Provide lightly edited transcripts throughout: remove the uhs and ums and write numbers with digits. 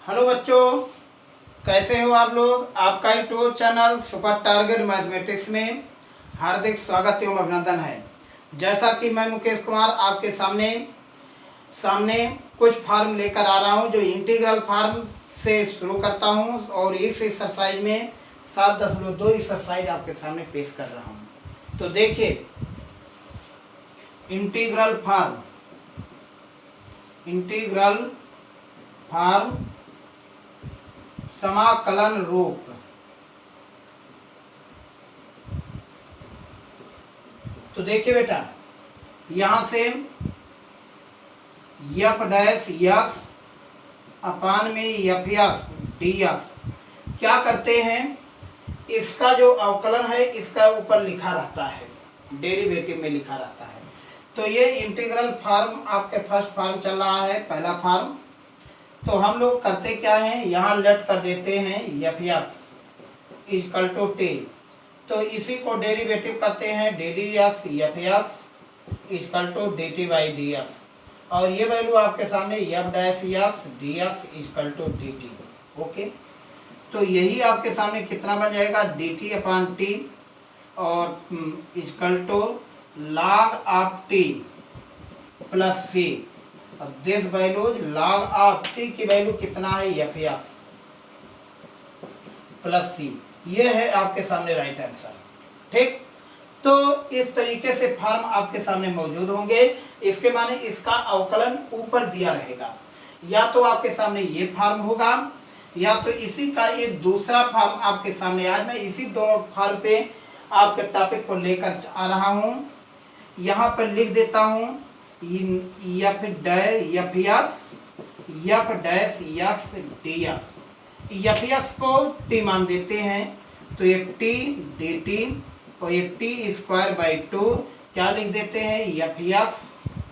Hello बच्चों, कैसे हो आप लोग। आपका YouTube channel super target mathematics में हार्दिक स्वागत एवं अभिनंदन है। जैसा कि मैं मुकेश कुमार आपके सामने कुछ फार्म लेकर आ रहा हूं, जो इंटीग्रल फार्म से शुरू करता हूं और इस एक्सरसाइज में 7.2 एक्सरसाइज आपके सामने पेश कर रहा हूं। तो देखिए, इंटीग्रल फार्म समाकलन रूप। तो देखिए बेटा, यहां से एफ डैश एक्स अपान में एफ एक्स डी एक्स क्या करते हैं, इसका जो अवकलन है इसका ऊपर लिखा रहता है, डेरिवेटिव में लिखा रहता है। तो ये इंटीग्रल फार्म आपके फर्स्ट फार्म चल रहा है, पहला फार्म। तो हम लोग करते क्या हैं, यहाँ लेट कर देते हैं f x equal to t. तो इसी को डेरिवेटिव करते हैं d d x f x equal to d t by d x, और ये वैल्यू आपके सामने f dash x d x equal to d t. Okay, तो यही आपके सामने कितना बन जाएगा, डी टी अपान टी और equal to log of t plus c. अब this value log of t की वैल्यू कितना है, एफ एक्स प्लस सी। ये है आपके सामने राइट आंसर। ठीक, तो इस तरीके से फॉर्म आपके सामने मौजूद होंगे। इसके माने इसका अवकलन ऊपर दिया रहेगा, या तो आपके सामने ये फॉर्म होगा या तो इसी का एक दूसरा फॉर्म आपके सामने। आज मैं इसी दोनों फॉर्म पे आपके टॉपिक को लेकर आ रहा हूं। यहाँ पर लिख देता हूं F dash x d x. F x को टी मान देते हैं, तो ये टी डी टी और ये टी स्क्वायर बाई 2 क्या लिख देते हैं, एफ एक्स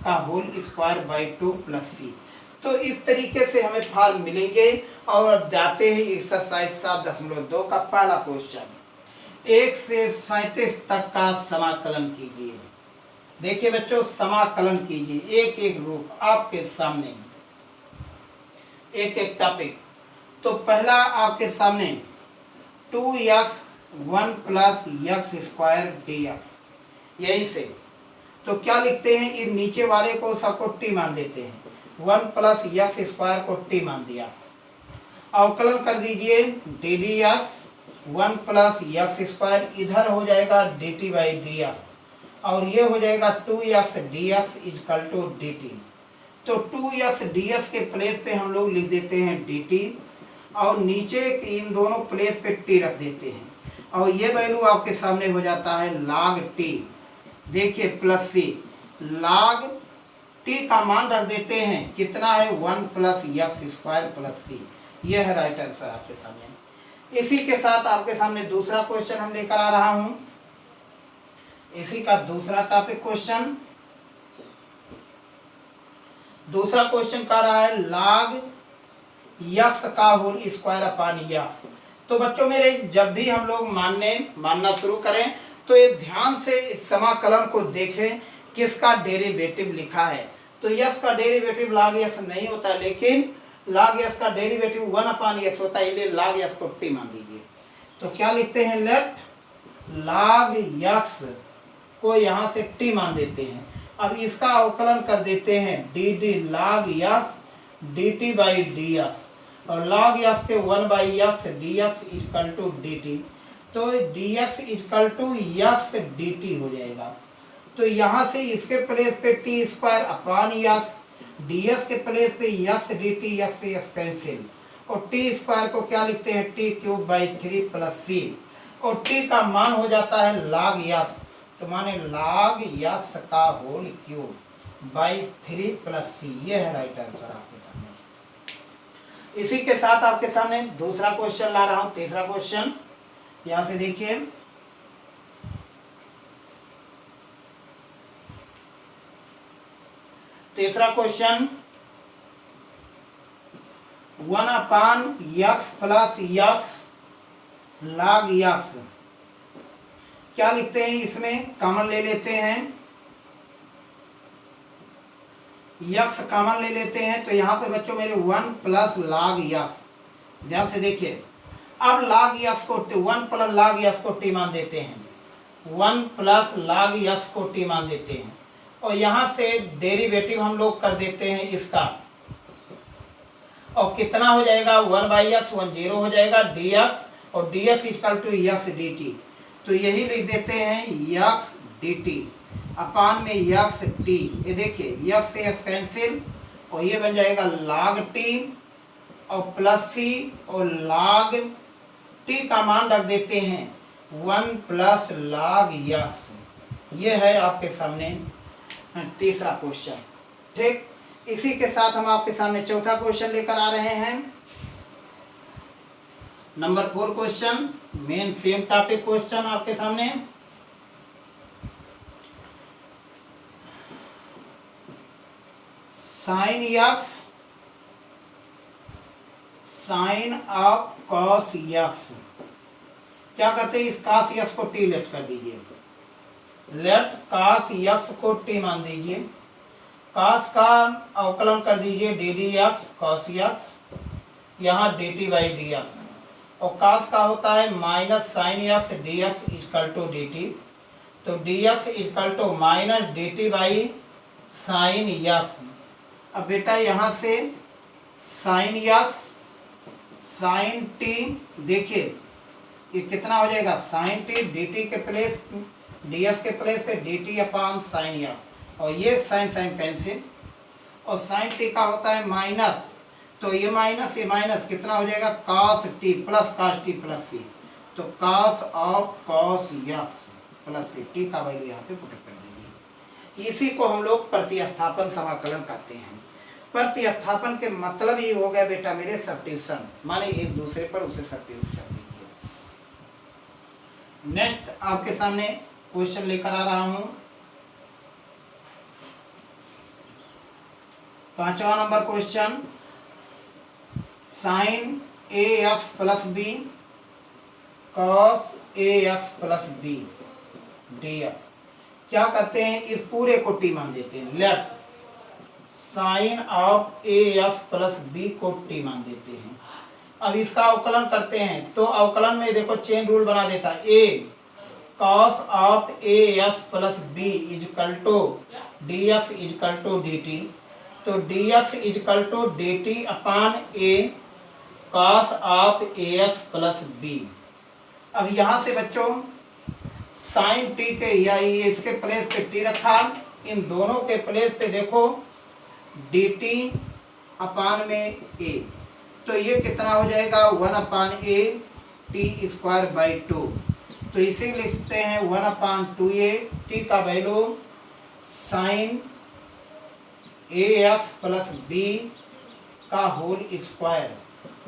का होल स्क्वायर बाई 2 प्लस सी। तो इस तरीके से हमें फॉर्म मिलेंगे। और जाते हैं एक्सरसाइज 7.2 का पहला क्वेश्चन, 1 से 37 तक का समाकलन कीजिए। देखिए बच्चों, समाकलन कीजिए एक एक रूप आपके सामने, एक एक टॉपिक। तो पहला आपके सामने 2x 1 plus x square d x. यहीं से तो क्या लिखते हैं, इस नीचे वाले को सबको टी मान देते हैं, 1 प्लस एक्स स्क्वायर को टी मान दिया। अवकलन कर दीजिए d d x 1 plus x square, इधर हो जाएगा d t by d x, और ये हो जाएगा 2x dx equal to dt। तो 2x dx के प्लेस पे हम लोग लिख देते हैं dt, और नीचे इन दोनों प्लेस पे t रख देते हैं, और ये वैल्यू आपके सामने हो जाता है log t। देखिए प्लस सी, log t का मान रख देते हैं, कितना है 1 plus x square plus c. ये है राइट आंसर आपके सामने। इसी के साथ आपके सामने दूसरा क्वेश्चन हम लेकर आ रहा हूँ। इसी का दूसरा टॉपिक क्वेश्चन, दूसरा क्वेश्चन कह रहा है log x का होल स्क्वायर अपान एक्स। तो बच्चों मेरे, जब भी हम लोग मानना शुरू करें तो ये ध्यान से इस समाकलन को देखें किसका डेरिवेटिव लिखा है। तो यस का डेरिवेटिव log x नहीं होता, लेकिन log x का डेरिवेटिव 1 अपान x होता है, इसलिए log x को टी मान दीजिए। तो क्या लिखते हैं, लेट log x को यहाँ से t मान देते हैं। अब इसका अवकलन कर देते हैं d d log x d t by d x, और log x के 1 by x d x equal to d t. तो d x equal to x d t हो जाएगा। तो यहाँ से इसके प्लेस पे t square upon x, d x के प्लेस पे x d t, x x cancel, और टी स्क्वायर को क्या लिखते हैं, t cube by 3 plus c, और टी का मान हो जाता है log x। तो माने log x का whole cube by 3 plus c. ये है राइट आंसर आपके सामने। इसी के साथ आपके सामने दूसरा क्वेश्चन ला रहा हूं, तीसरा क्वेश्चन। यहां से देखिए, तीसरा question 1 upon x plus x log x। क्या लिखते हैं, इसमें कॉमन ले लेते हैं, यक्स कॉमन ले लेते हैं। तो यहाँ पे बच्चों मेरे 1 प्लस log x ध्यान से देखिए, अब log x को 1 प्लस log x को t मान देते हैं, 1 प्लस log x को t मान देते हैं, और यहाँ से डेरिवेटिव हम लोग कर देते हैं इसका, और कितना हो जाएगा 1/x 1 0 हो जाएगा dx, और dx equal to x dt। तो यही लिख देते हैं x dt अपान में x t। ये देखिए x से x कैंसिल, और ये बन जाएगा log t और प्लस c, और log t का मान रख देते हैं 1 प्लस log x। ये है आपके सामने तीसरा क्वेश्चन। ठीक, इसी के साथ हम आपके सामने चौथा क्वेश्चन लेकर आ रहे हैं, number 4 question, main same topic question आपके सामने। Sine x sine of cos x, क्या करते हैं, इस cos x को t लेट कर दीजिए, लेट cos x को t मान दीजिए, cos का अवकलन कर दीजिए ddx cos x, यहाँ dt बाई dx, और cos का होता है minus sine x dx equal to dt, तो dx equal to minus dt by sine x। अब बेटा यहाँ से साइन x साइन t, देखिए ये कितना हो जाएगा, साइन t dt के प्लेस ds के प्लेस पे dt अपान साइन x, और ये साइन साइन कैंसिल, और साइन t का होता है माइनस, तो ये माइनस कितना हो जाएगा cos t plus cos t plus c, तो cos of cos x plus c, t का वैल्यू यहाँ पे पुट कर दीजिए। इसी को हम लोग प्रतिस्थापन समाकलन कहते हैं। प्रतिस्थापन के मतलब ये हो गया बेटा मेरे सब्स्टिट्यूशन, माने एक दूसरे पर उसे सब्स्टिट्यूट कर दीजिए। नेक्स्ट आपके सामने क्वेश्चन लेकर आ रहा हूं, 5वां number question, sine ax plus b cos ax plus b dx, क्या करते हैं, इस पूरे को t मान देते हैं, let sine of ax plus b को t मान देते हैं। अब इसका अवकलन करते हैं, तो अवकलन में देखो चेन रूल बना देता है, a cos of ax plus b equal to dx equal to dt, तो dx equal to dt upon a cos of ax plus b। अब यहाँ से बच्चों साइन t के या इसके प्लेस पे t रखा, इन दोनों के प्लेस पे देखो dt अपान में a, तो ये कितना हो जाएगा 1 upon a t square by 2, तो इसे लिखते हैं 1 अपान 2a, t का value sine ax plus b का होल स्क्वायर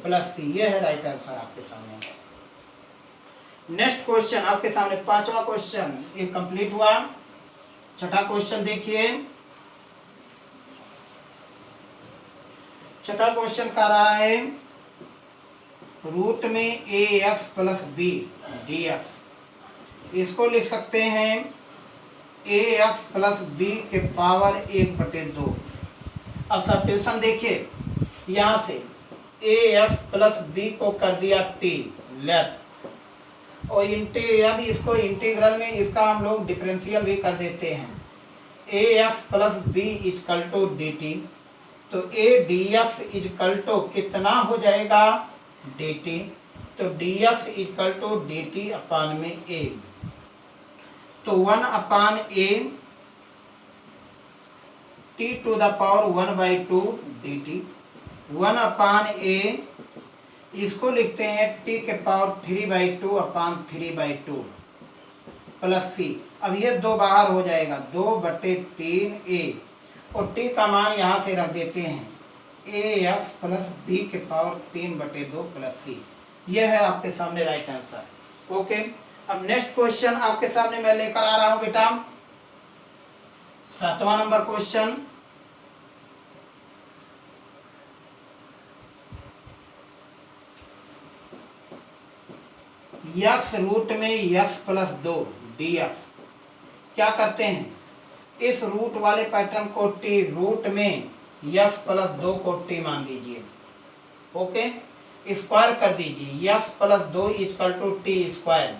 प्लस c, ये है राइट आंसर आपके सामने। नेक्स्ट क्वेश्चन आपके सामने 5वां क्वेश्चन ये कंप्लीट हुआ। छठा क्वेश्चन देखिए, छठा क्वेश्चन का रहा है रूट में ax प्लस बी dx, इसको लिख सकते हैं ax प्लस बी के पावर 1/2। अब सब्स्टिट्यूशन देखिए, यहाँ से ax प्लस बी को कर दिया t लेफ्ट, और अब इसको इंटीग्रल में इसका हम लोग डिफरेंशियल भी कर देते हैं। ax plus b equal to dt, तो a dx इजकल टू कितना हो जाएगा dt, तो dx equal to dt upon में a, तो 1 upon a t to the power 1/2 dt, 1 upon a इसको लिखते हैं t के पावर 3/2 अपान 3/2 प्लस c। अब ये 2 बाहर हो जाएगा, 2/3a, और t का मान यहाँ से रख देते हैं ax प्लस b के पावर 3/2 प्लस c। ये है आपके सामने राइट आंसर। ओके, अब नेक्स्ट क्वेश्चन आपके सामने मैं लेकर आ रहा हूँ बेटा 7वां नंबर क्वेश्चन, x रूट में x प्लस 2 dx, क्या करते हैं, इस रूट वाले पैटर्न को t रूट में x प्लस 2 को t मान लीजिए। ओके, स्क्वायर कर दीजिए, x plus 2 equal to t square.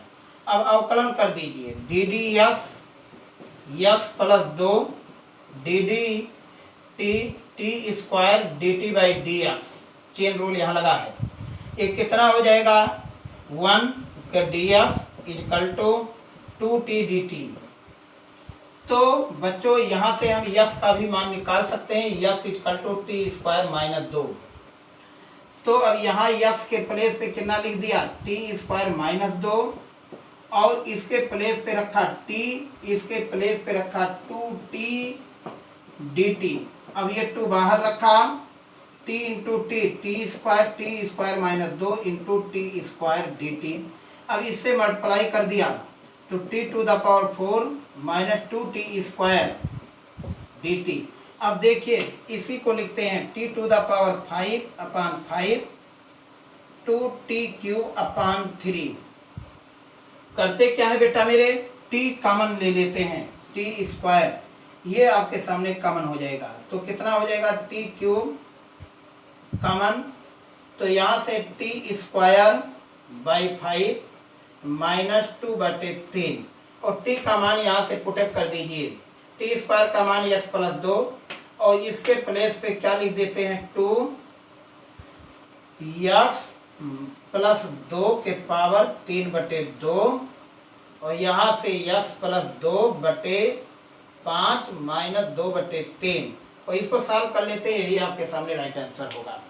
अब अवकलन कर दीजिए, d d x plus 2 d d t t square d t by d x, chain rule यहाँ लगा है। ये कितना हो जाएगा, 1 का d x equal to 2t dt। तो बच्चों यहाँ से हम यक्स का भी मान निकाल सकते हैं, x equal to t square minus 2। तो अब यहाँ यक्स के प्लेस पे कितना लिख दिया, टी स्क्वायर माइनस 2, और इसके प्लेस पे रखा टी, इसके प्लेस पे रखा 2t dt। अब ये 2 बाहर रखा, t into t square minus 2 into t square dt। अब इससे मल्टीप्लाई कर दिया तो t to the power 4 minus 2t square dt। अब देखिए इसी को लिखते हैं t टू द पावर 5 अपान 5 2t क्यूब अपान 3। करते क्या है बेटा मेरे, t कॉमन ले लेते हैं, t स्क्वायर ये आपके सामने कॉमन हो जाएगा। तो कितना हो जाएगा, t क्यूब कॉमन, तो यहाँ से t स्क्वायर बाई 5 माइनस 2/3, और t का मान यहाँ से पुटअप कर दीजिए, t स्क्वायर का मान x प्लस 2, और इसके प्लेस पे क्या लिख देते हैं, 2 x प्लस 2 के पावर 3/2, और यहाँ से x प्लस 2/5 माइनस 2/3, और इसको सॉल्व कर लेते हैं, यही आपके सामने राइट आंसर होगा।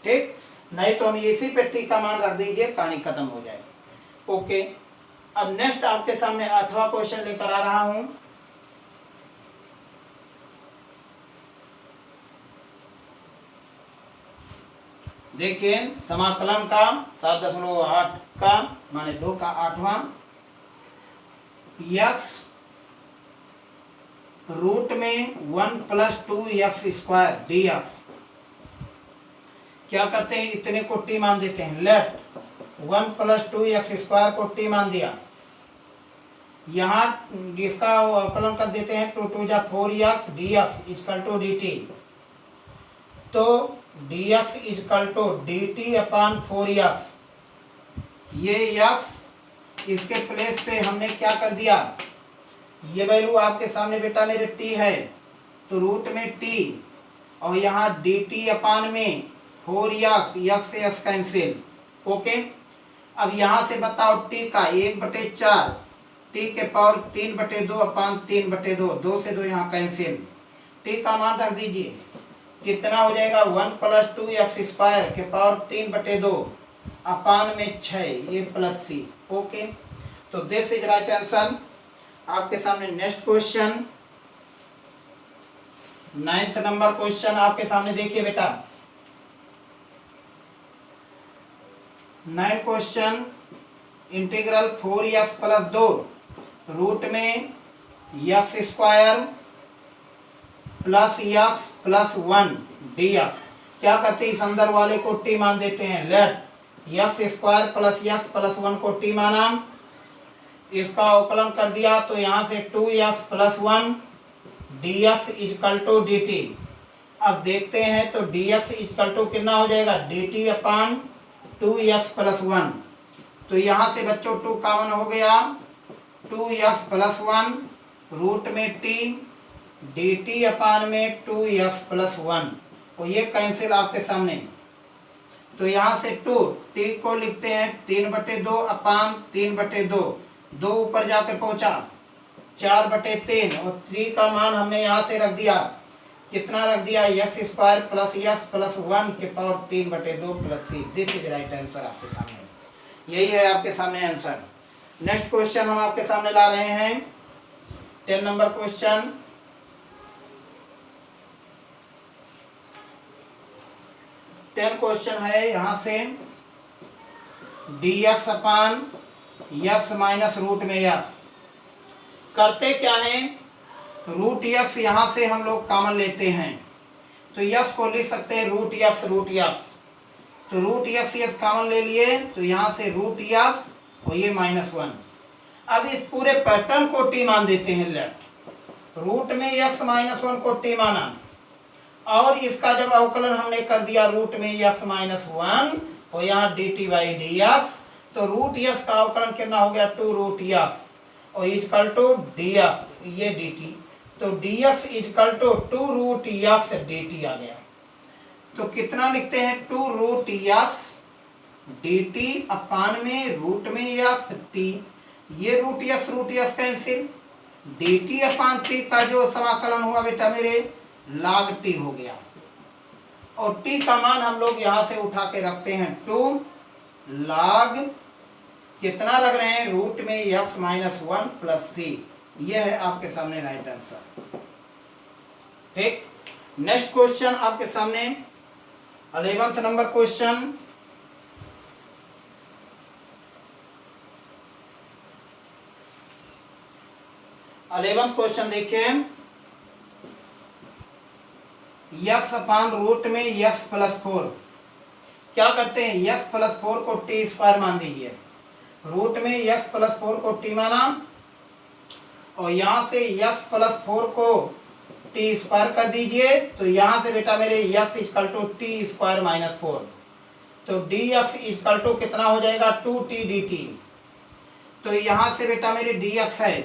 ठीक, नहीं तो हम इसी पे टी का मान रख दीजिए, कहानी खत्म हो जाए। ओके, अब नेक्स्ट आपके सामने 8वां क्वेश्चन लेकर आ रहा हूं। देखिए समाकलन का 7.8 का माने 2 का 8वां, यक्स रूट में 1 plus 2x square d x. क्या करते हैं, इतने को टी मान देते हैं, लेट 1 प्लस 2x स्क्वायर को टी मान दिया, यहाँ इसका अवकलन कर देते हैं, 2 2 जा 4x dx equal to dt। तो dx equal to dt upon 4x, ये x इसके प्लेस पे हमने क्या कर दिया, ये वैल्यू आपके सामने बेटा मेरे t है, तो रूट में t, और यहाँ dt अपान में 4x, x से s कैंसिल। ओके, अब यहाँ से बताओ t का 1/4, t के पावर 3/2 अपान 3/2, 2 से 2 यहाँ कैंसिल, t का मान रख दीजिए, कितना हो जाएगा, 1 प्लस 2x स्क्वायर के पावर 3/2 अपान में 6, ये प्लस c। ओके, तो दिस इज राइट आंसर। आपके सामने next question 9th number question आपके सामने देखिए बेटा। 9 question, integral 4x plus 2 root में x square plus x plus 1 dx। क्या करते हैं, इस अंदर वाले को t मान देते हैं, let x square plus x plus 1 को t माना, इसका अवकलन कर दिया, तो यहाँ से 2x plus 1 dx equal to dt। अब देखते हैं तो dx इक्वल टू कितना हो जाएगा, dt अपान 2x प्लस 1। तो यहाँ से बच्चों 2 कॉमन हो गया, 2x प्लस 1 रूट में t dt अपान में 2x प्लस 1, और ये कैंसिल आपके सामने। तो यहाँ से 2 t को लिखते हैं 3/2 अपान 3/2, 2 ऊपर जाकर पहुंचा 4/3, और 3 का मान हमने यहाँ से रख दिया, कितना रख दिया, x square plus x plus 1 के power 3/2 plus c। This is right answer आपके सामने, यही है आपके सामने आंसर। नेक्स्ट क्वेश्चन हम आपके सामने ला रहे हैं 10 नंबर क्वेश्चन। 10 क्वेश्चन है, यहाँ से dx अपान x माइनस रूट में x। करते क्या है, रूट x यहाँ से हम लोग कॉमन लेते हैं, तो x को लिख सकते हैं रूट x, तो रूट x ये कॉमन ले लिए, तो यहाँ से रूट x और ये -1। अब इस पूरे पैटर्न को t मान देते हैं, लेट रूट में x -1 को t माना, और इसका जब अवकलन हमने कर दिया रूट में x -1 और यहाँ d t by d x, तो रूट यस का अवकलन कितना हो गया 2 रूट यस और इजकल टू डी एक्स ये डी टी, तो d x equal to 2 root s d t आ गया। तो कितना लिखते हैं 2 root s d t upon में रूट में यस टी, ये root s cancel, d t upon t का जो समाकलन हुआ बेटा मेरे log टी हो गया, और टी का मान हम लोग यहां से उठा के रखते हैं 2 log कितना रख रहे हैं रूट में x माइनस 1 प्लस सी, यह है आपके सामने राइट आंसर। ठीक, नेक्स्ट क्वेश्चन आपके सामने 11th नंबर क्वेश्चन। क्वेश्चन देखिए, यक्स अपान रूट में यक्स प्लस 4, क्या करते हैं यक्स प्लस 4 को टी स्क्वायर मान दीजिए, रूट में यक्स प्लस 4 को टी माना और यहां से यक्स प्लस 4 को टी स्क्वायर कर दीजिए, तो यहां से बेटा मेरे x equal to t square minus 4, तो डी एक्स इक्वल टू कितना हो जाएगा 2t dt, तो यहां से बेटा मेरे डी एक्स है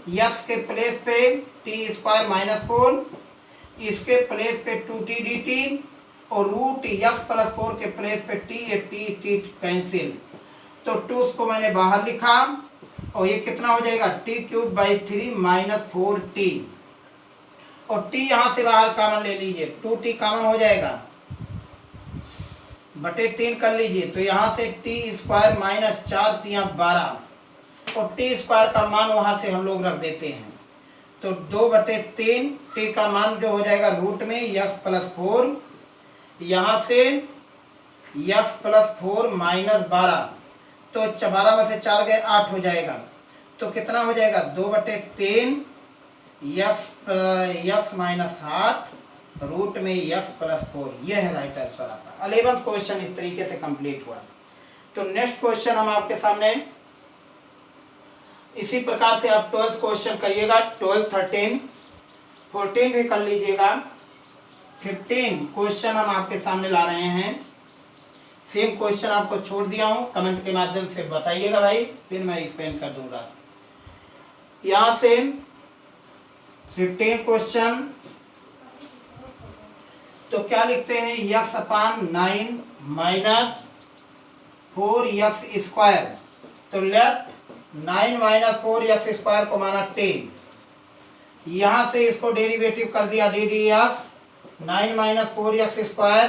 यक्स के प्लेस पे टी स्क्वायर माइनस 4, इसके प्लेस पे 2t dt और रूट यक्स प्लस 4 के प्लेस पे टी कैंसिल, तो 2 को मैंने बाहर लिखा और ये कितना हो जाएगा T cube by 3 minus 4t, और t यहां से बाहर कॉमन ले लीजिए 2t कॉमन हो जाएगा बटे 3 कर लीजिए, तो यहां से टी स्क्वायर माइनस 4 3 12 और टी स्क्वायर का मान वहां से हम लोग रख देते हैं, तो 2/3 टी का मान जो हो जाएगा रूट में यक्स प्लस 4, यहाँ से यक्स प्लस 4 माइनस 12, तो 12 में से 4 गए 8 हो जाएगा, तो कितना हो जाएगा 2/3 यक्स माइनस 8 रूट में यक्स प्लस 4, यह है राइट आंसर आपका। 11th क्वेश्चन इस तरीके से कंप्लीट हुआ। तो नेक्स्ट क्वेश्चन हम आपके सामने इसी प्रकार से आप 12th क्वेश्चन करिएगा, 12, 13, 14 भी कर लीजिएगा। 15 क्वेश्चन हम आपके सामने ला रहे हैं, सेम क्वेश्चन आपको छोड़ दिया हूं, कमेंट के माध्यम से बताइएगा भाई, फिर मैं एक्सप्लेन कर दूंगा। यहां से 15 क्वेश्चन, तो क्या लिखते हैं x upon 9 minus 4 x square, तो लेफ्ट 9 माइनस 4 यक्स स्क्वायर को माना 10, यहां से इसको डेरिवेटिव कर दिया d d x, 9 minus 4 x square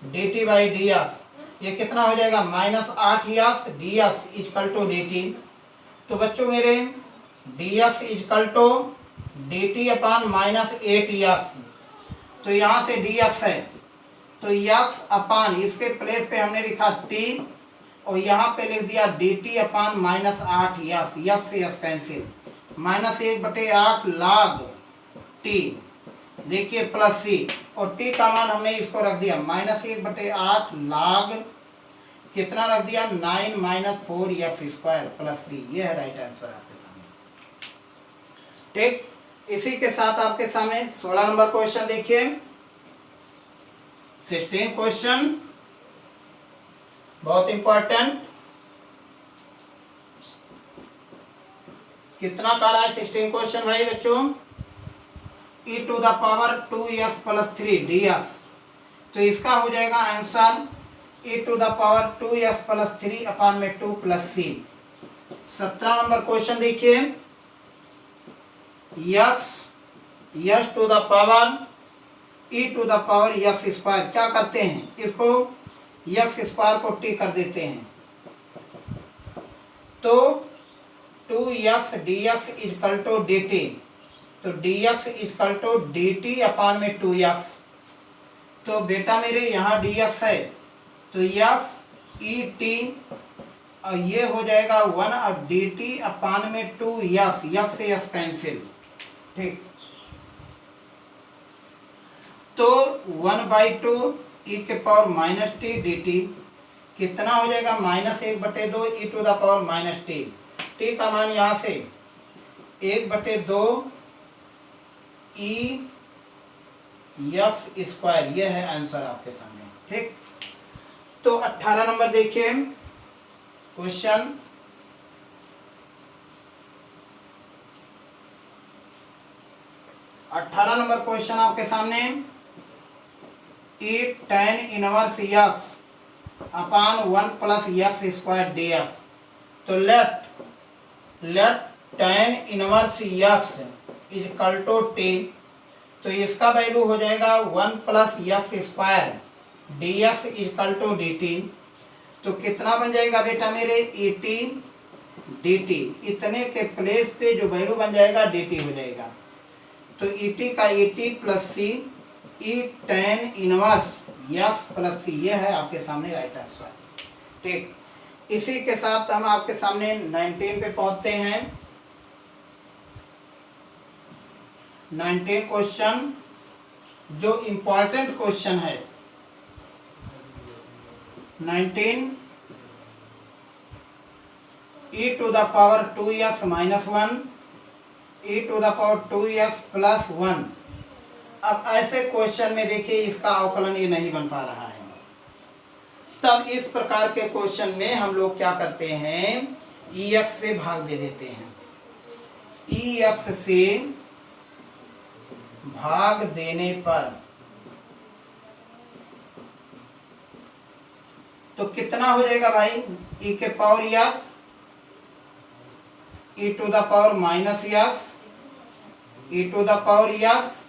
d t by d x, ये कितना हो जाएगा minus 8 x d x equal to d t, तो बच्चों मेरे d x equal to d t upon minus 8 x, तो यहाँ से डी एक्स है, तो यक्स अपान इसके प्लेस पे हमने लिखा टी और यहाँ पे लिख दिया d t upon minus 8 x, x से x cancel, minus 1/8 log t, देखिए प्लस सी, और टी का मान हमने इसको रख दिया माइनस 1/8 log कितना रख दिया 9 minus 4 x square plus c, यह है राइट आंसर आपके सामने। ठीक, इसी के साथ आपके सामने 16 नंबर क्वेश्चन देखिए, 16 क्वेश्चन बहुत इंपॉर्टेंट, कितना कर रहा है 16 क्वेश्चन भाई बच्चों, e to the power 2x plus 3 dx, तो इसका हो जाएगा answer e to the power 2x plus 3 upon में 2 प्लस सी। 17 नंबर क्वेश्चन देखिए, x to the power e to the power x square, क्या करते हैं इसको यक्स स्क्वायर को टी कर देते हैं, तो 2x dx equal to dt, तो dx equal to dt upon में 2x, तो बेटा मेरे यहाँ dx है तो x e t और ये हो जाएगा 1 अब dt अपान में 2x, x से x कैंसिल, ठीक, तो 1/2 e के power minus t d t कितना हो जाएगा -1/2 e to the power minus t, t का मान यहाँ से 1/2 e यक्स स्क्वायर, यह है आंसर आपके सामने। ठीक, तो 18 नंबर देखिए क्वेश्चन। अठारह नंबर क्वेश्चन आपके सामने, e tan inverse x upon 1 plus x square d x. तो let tan inverse x is equal to t, तो इसका वैल्यू हो जाएगा 1 plus x square d x is equal to d t. तो कितना बन जाएगा बेटा मेरे, ई टी डी टी, इतने के प्लेस पे जो वैल्यू बन जाएगा डी टी हो जाएगा। तो ई टी का ई टी प्लस सी, ई tan inverse x plus c, ये है आपके सामने राइट आंसर। ठीक, इसी के साथ हम आपके सामने 19 पे पहुंचते हैं। 19 क्वेश्चन जो इंपॉर्टेंट क्वेश्चन है। 19 e to the power 2x minus 1 e to the power 2x plus 1। अब ऐसे क्वेश्चन में देखिए इसका अवकलन ये नहीं बन पा रहा है, तब इस प्रकार के क्वेश्चन में हम लोग क्या करते हैं, ex से भाग दे देते हैं। ex से भाग देने पर तो कितना हो जाएगा भाई, e के power x e to the power minus x e to the power x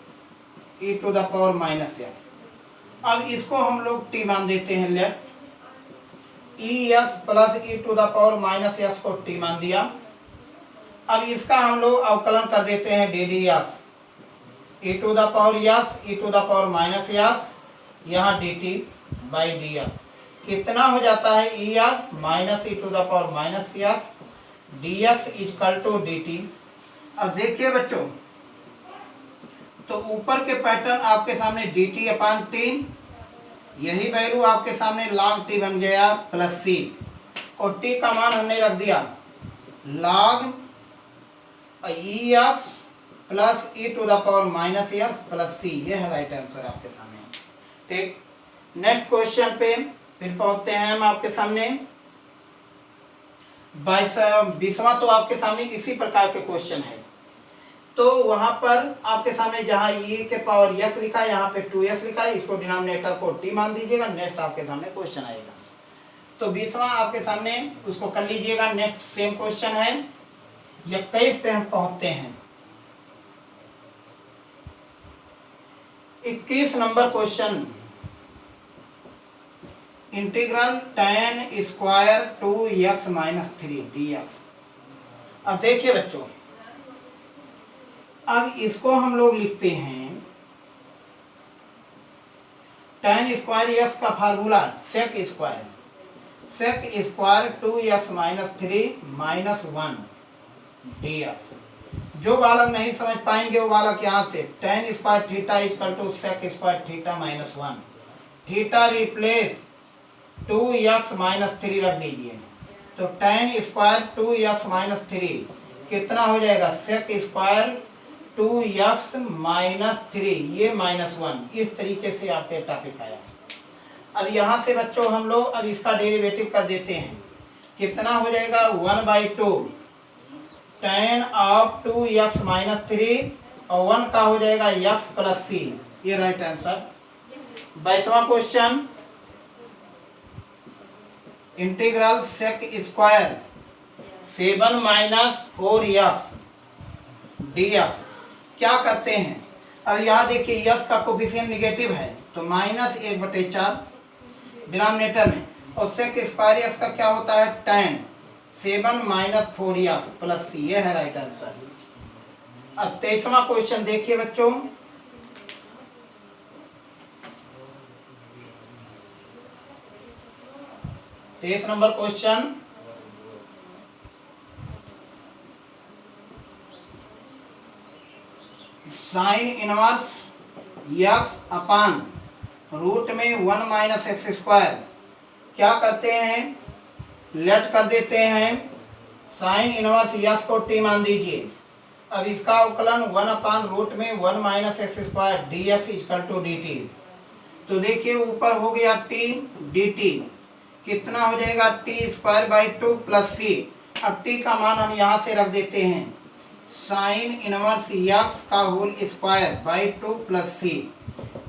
e to the power minus x. अब इसको हम लोग t मान देते हैं, let ex plus e to the power minus x को t मान दिया। अब इसका हम लोग अवकलन कर देते हैं d d x, e to the power x e to the power minus x, यहाँ d t by d x कितना हो जाता है, e x minus e to the power minus x d x equal to d t. अब देखिए बच्चों, तो ऊपर के पैटर्न आपके सामने डी टी अपान टी, यही वैल्यू आपके सामने log टी बन गया प्लस सी, और टी का मान हमने रख दिया log e x plus e to the power minus x plus c. ये है राइट आंसर आपके सामने। ठीक, नेक्स्ट क्वेश्चन पे फिर पहुंचते हैं हम आपके सामने। 20वां तो आपके सामने इसी प्रकार के क्वेश्चन है। तो वहां पर आपके सामने जहां e के पावर x लिखा है, यहाँ पे 2x लिखा है, इसको डिनोमिनेटर को t मान दीजिएगा। नेक्स्ट आपके सामने क्वेश्चन आएगा। तो 20वां आपके सामने उसको कर लीजिएगा। नेक्स्ट सेम क्वेश्चन है 21 पे हम पहुंचते हैं। 21 number question, integral tan square 2x minus 3 dx। अब देखिए बच्चों, अब इसको हम लोग लिखते हैं tan स्क्वायर x का formula sec square 2x minus 3 minus 1 dx। जो बालक नहीं समझ पाएंगे वो बालक यहाँ से tan square theta equal to sec square theta minus 1, theta replace 2x minus 3 रख दीजिए। तो tan स्क्वायर 2x माइनस 3 कितना हो जाएगा, sec स्क्वायर 2x माइनस 3, ये माइनस 1। इस तरीके से आपके टॉपिक आया। अब यहाँ से बच्चों हम लोग अब इसका डेरिवेटिव कर देते हैं। कितना हो जाएगा, 1/2 tan ऑफ 2x माइनस 3 और 1 का हो जाएगा x प्लस सी। ये राइट आंसर। 22वां question, integral sec square 7 minus 4x dx। क्या करते हैं, अब यहाँ देखिए x का कोफिशिएंट निगेटिव है तो माइनस 1/4 डिनोमिनेटर में, और sec स्क्वायर x का क्या होता है, tan 7 minus 4x plus c. ये है राइट आंसर। अब 23वां क्वेश्चन देखिए बच्चों, तेईस नंबर question, sine inverse x upon root में 1 माइनस एक्स स्क्वायर। क्या करते हैं, लेट कर देते हैं साइन इनवर्स x को t मान दीजिए। अब इसका अवकलन 1 अपान रूट में 1 minus x square d x equal to d t. तो देखिए ऊपर हो गया t dt कितना हो जाएगा T square by 2 plus c. अब टी का मान हम यहाँ से रख देते हैं साइन इनवर्स यक्स का whole square by 2 plus c.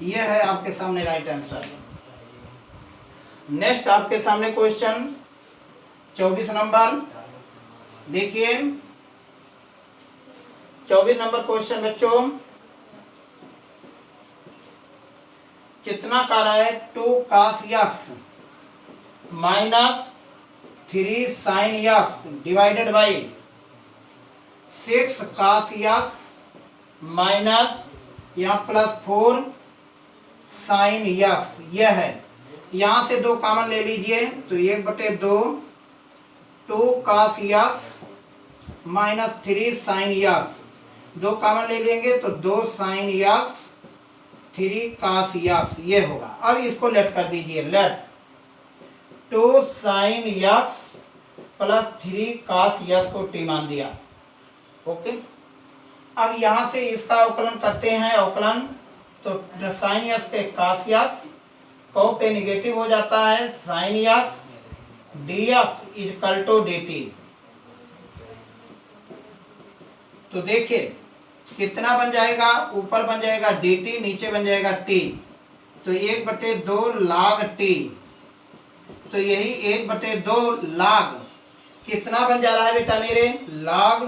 यह है आपके सामने राइट आंसर। नेक्स्ट आपके सामने क्वेश्चन 24 नंबर देखिए। 24 नंबर क्वेश्चन बच्चों कितना का रहा है 2 cos x minus 3 sign x divided by 6 cos x minus यहाँ प्लस 4 साइन यक्स। यह है, यहाँ से 2 कॉमन ले लीजिए तो 1/2 2 cos x minus 3 sign x. 2 common ले लेंगे तो 2 साइन यक्स 3 cos यक्स ये होगा। अब इसको लेट कर दीजिए, let 2 sine x plus 3 cos x को टी मान दिया। ओके, अब यहाँ से इसका अवकलन करते हैं, अवकलन तो साइन यक्स के cos यक्स को पे निगेटिव हो जाता है sine x dx equal to dt। तो देखिए कितना बन जाएगा, ऊपर बन जाएगा dt, नीचे बन जाएगा t, तो 1/2 log t। तो यही 1/2 log कितना बन जा रहा है बेटा मेरे, log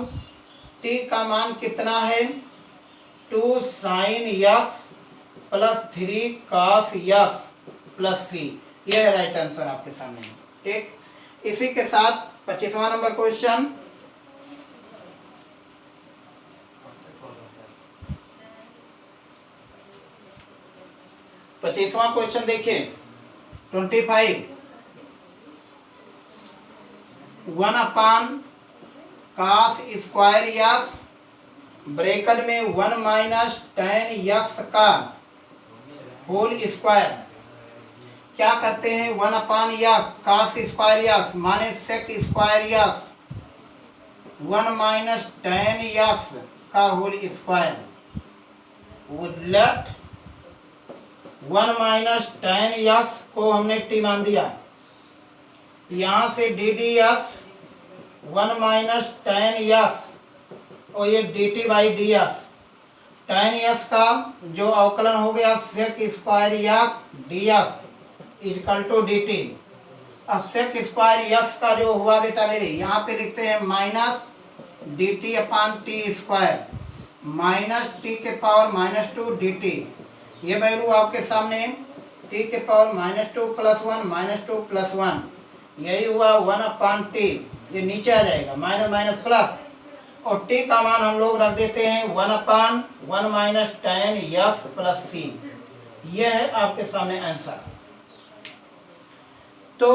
t का मान कितना है 2 sine x plus 3 cos x plus c। यह है राइट आंसर आपके सामने। ठीक, इसी के साथ 25वां नंबर क्वेश्चन 25वां क्वेश्चन देखिए 25 1 cos स्क्वायर यक्स ब्रैकेट में 1 माइनस tan यक्स का होल स्क्वायर। क्या करते हैं 1 यक्स cos स्क्वायर यक्स माने sec square x 1 minus tan x का whole square would let 1 minus tan x को हमने टी मान दिया। यहाँ से dd x 1 minus tan x और ये dt by d x. tan x का जो अवकलन हो गया sec square x d x equal to dt। अब sec स्क्वायर यक्स का जो हुआ बेटा मेरे, यहाँ पे लिखते हैं minus dt upon t square minus t के पावर -2 dt। ये वैल्यू आपके सामने t के पावर -2 + 1 -2 + 1 यही हुआ 1/t। ये नीचे आ जाएगा माइनस माइनस प्लस, और t का मान हम लोग रख देते हैं 1/1 minus tan x plus c। यह है आपके सामने आंसर। तो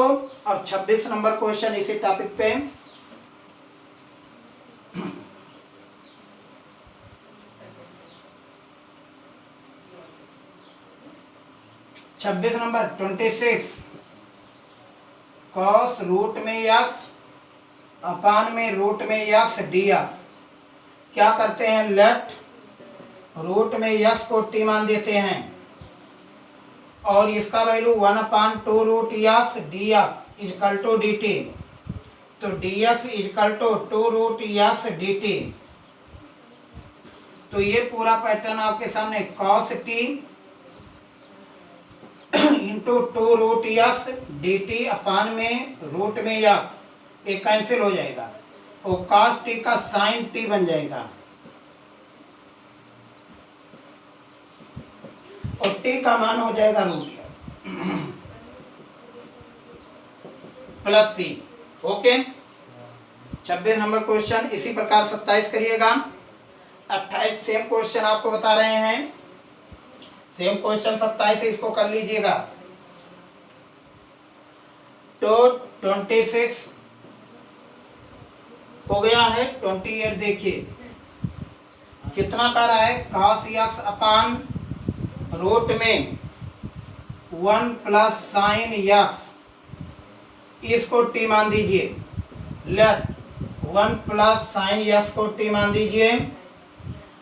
अब 26 नंबर क्वेश्चन इसी टॉपिक पे 26 नंबर 26 cos रूट में यक्स अपान में रूट में यक्स dx। क्या करते हैं, लेट रूट में यक्स को टी मान देते हैं और इसका value 1/2 root x dx equal to dt। तो dx equal to 2 root x dt। तो ये पूरा पैटर्न आपके सामने cos t into 2 root x dt upon में रूट में यक्स ये कैंसिल हो जाएगा और cos t का sin t बन जाएगा और t का मान हो जाएगा रूट प्लस c। ओके, 26 नंबर क्वेश्चन इसी प्रकार 27 करिएगा। 28 सेम क्वेश्चन आपको बता रहे हैं, सेम क्वेश्चन 27 इसको कर लीजिएगा। तो 26 हो गया है, 28 देखिए कितना कर रहा है cos यक्स अपान रूट में 1 प्लस साइन यक्स। इसको टी मान दीजिए, लेट 1 प्लस साइन यक्स को टी मान दीजिए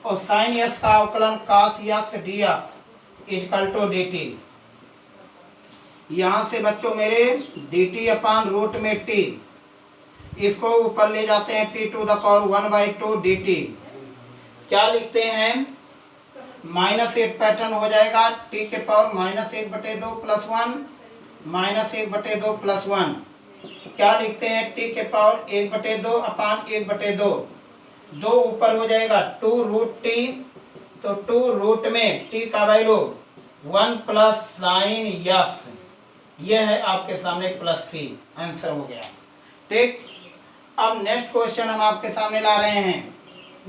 और साइन यक्स का अवकलन cos x dx equal to dt। यहाँ से बच्चों मेरे डी टी अपान रूट में टी, इसको ऊपर ले जाते हैं t to the power 1/2 d t. क्या लिखते हैं, -1 पैटर्न हो जाएगा टी के पावर -1/2 प्लस 1 -1/2 प्लस 1। क्या लिखते हैं, टी के पावर 1/2 अपान 1/2, 2 ऊपर हो जाएगा 2 रूट टी, तो 2 रूट में टी का वैल्यू 1 प्लस साइन यक्स, यह है आपके सामने प्लस सी, आंसर हो गया। ठीक, अब नेक्स्ट क्वेश्चन हम आपके सामने ला रहे हैं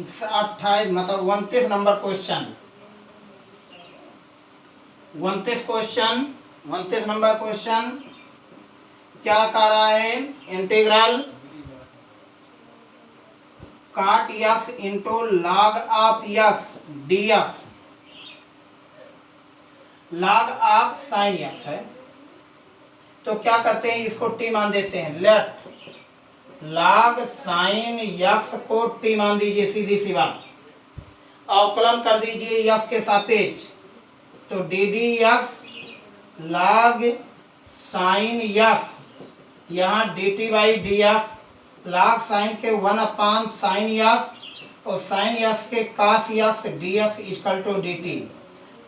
28 मतलब 29 नंबर क्वेश्चन। 29 नंबर क्वेश्चन क्या कह रहा है, इंटीग्रल काट x into log of x d x, log of sine x है। तो क्या करते हैं, इसको टी मान देते हैं। लेट लॉग साइन यक्स को टी मान दीजिए, सीधी सी बात। अवकलन कर दीजिए यक्स के सापेक्ष, तो d d x log sine x, यहाँ d t by d x log sine के 1 अपान साइन यक्स और साइन यक्स के cos x d x equal to d t.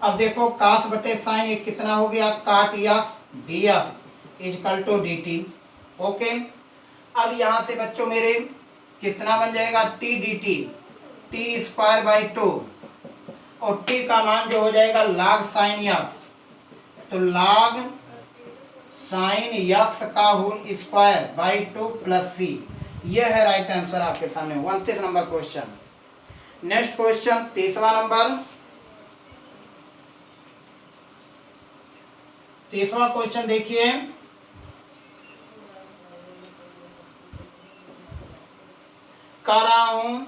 अब देखो कास बटे साइन ये कितना हो गया, cot x d x equal to d t. Okay, अब यहाँ से बच्चों मेरे कितना बन जाएगा, t d t, t square by 2 और टी का मान जो हो जाएगा लॉग साइन यक्स, तो लॉग साइन यक्स का whole square by 2 plus c, यह है राइट आंसर आपके सामने 29 नंबर क्वेश्चन। नेक्स्ट क्वेश्चन 30वां नंबर, 30वां क्वेश्चन देखिए, कर रहा हूं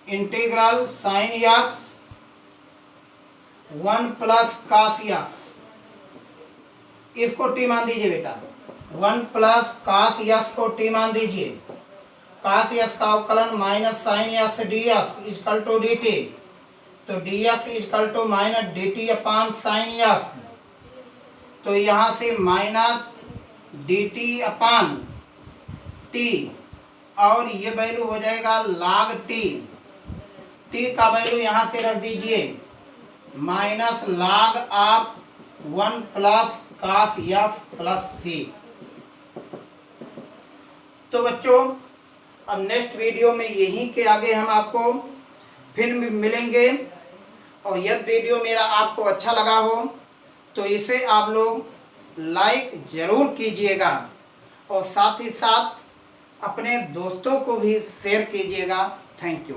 integral sine x 1 plus cos x, इसको टी मान दीजिए बेटा। 1 प्लस कास यक्स को टी मान दीजिए। कास यक्स का अवकलन minus sine x d x equal to d t, तो d x equal to minus d t upon sine x, तो यहाँ से minus d t upon t और ये वैल्यू हो जाएगा log टी, टी का वैल्यू यहाँ से रख दीजिए minus log of 1 plus cos x plus सी। तो बच्चों अब नेक्स्ट वीडियो में यहीं के आगे हम आपको फिर मिलेंगे, और यह वीडियो मेरा आपको अच्छा लगा हो तो इसे आप लोग लाइक ज़रूर कीजिएगा और साथ ही साथ अपने दोस्तों को भी शेयर कीजिएगा। Thank you.